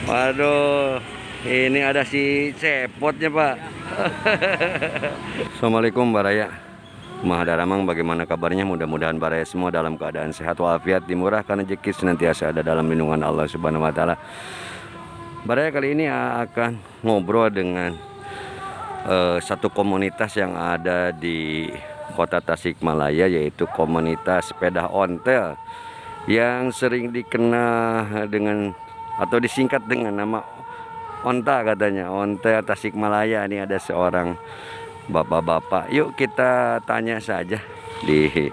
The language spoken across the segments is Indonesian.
Waduh, ini ada si cepotnya, Pak. Assalamualaikum Baraya. Mahadaramang, bagaimana kabarnya? Mudah-mudahan Baraya semua dalam keadaan sehat walafiat, dimurahkan rezeki, senantiasa ada dalam lindungan Allah Subhanahu wa taala. Baraya kali ini akan ngobrol dengan satu komunitas yang ada di Kota Tasikmalaya, yaitu komunitas sepeda ontel yang sering dikenal dengan atau disingkat dengan nama Onta, katanya Ontel Tasikmalaya. Ini ada seorang bapak-bapak. Yuk kita tanya saja di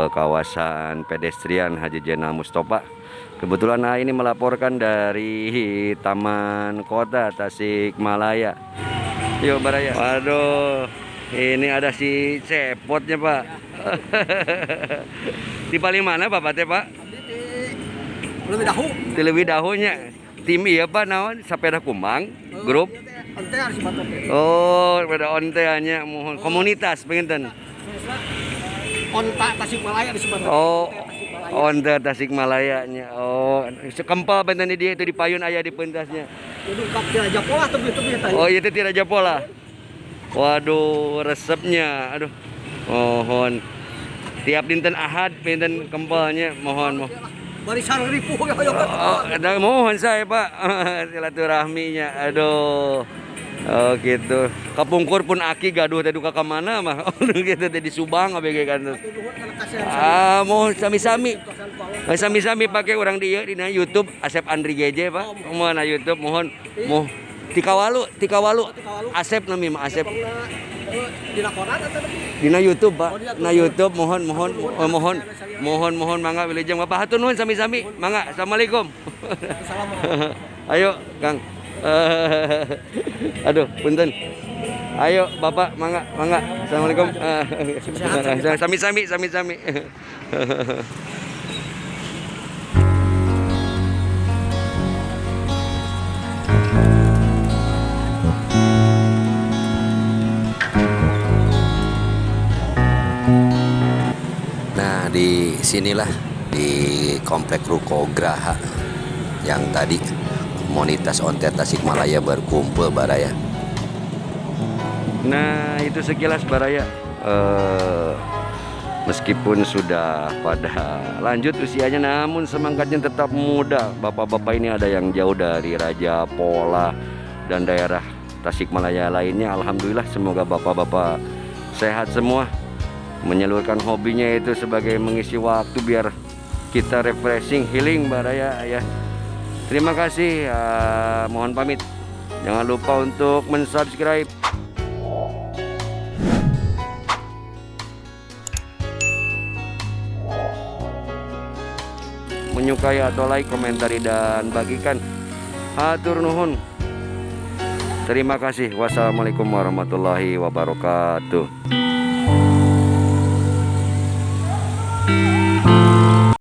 kawasan pedestrian Haji Jenal Mustofa. Kebetulan ini melaporkan dari Taman Kota Tasikmalaya. Yuk Baraya. Waduh, ini ada si cepotnya, Pak. Di paling mana Bapak teh, Pak? Lebih dahulu. Lebih dahulunya tim iya Pak, naon sepeda kumbang grup. Onte harus batok. Oh, sepeda onte hanya mohon komunitas penginten. Onta Tasikmalaya disebut. Oh, onte Tasikmalaya nya. Oh, sekempal benten dia itu di payun aya di pentasnya. Itu kap Raja Pola tuh gitu ya. Oh, itu ti Raja Pola. Waduh, resepnya. Aduh. Mohon. Tiap dinten Ahad pinten kempalnya mohon. Barisan ripuh ya. Ada mohon saya Pak silaturahminya. Aduh. Oh gitu. Kapungkur pun aki gaduh teh duka ka mana mah. Gitu teh di Subang abg kan. Mohon sami-sami. Sami-sami pakai orang di YouTube Asep Andri GJ Pak. Mohon na YouTube mohon Tikawalu Asep nami mah Asep. Dina koran atau Dina YouTube Pak. Na YouTube mohon mangga wilujeng Bapak hatur nuhun sami-sami. Mangga. Assalamualaikum. Ayo Kang. Aduh, punten. Ayo Bapak mangga. Assalamualaikum. Sami-sami. Nah, di sinilah di Komplek Ruko Graha yang tadi komunitas ontel Tasikmalaya berkumpul Baraya. Nah, itu sekilas Baraya. Meskipun sudah pada lanjut usianya, namun semangatnya tetap muda. Bapak-bapak ini ada yang jauh dari Raja Pola dan daerah Tasikmalaya lainnya. Alhamdulillah, semoga bapak-bapak sehat semua. Menyalurkan hobinya itu sebagai mengisi waktu biar kita refreshing, healing Baraya ya. Terima kasih. Mohon pamit. Jangan lupa untuk mensubscribe. Menyukai atau like, komentari dan bagikan. Hatur nuhun. Terima kasih. Wassalamualaikum warahmatullahi wabarakatuh.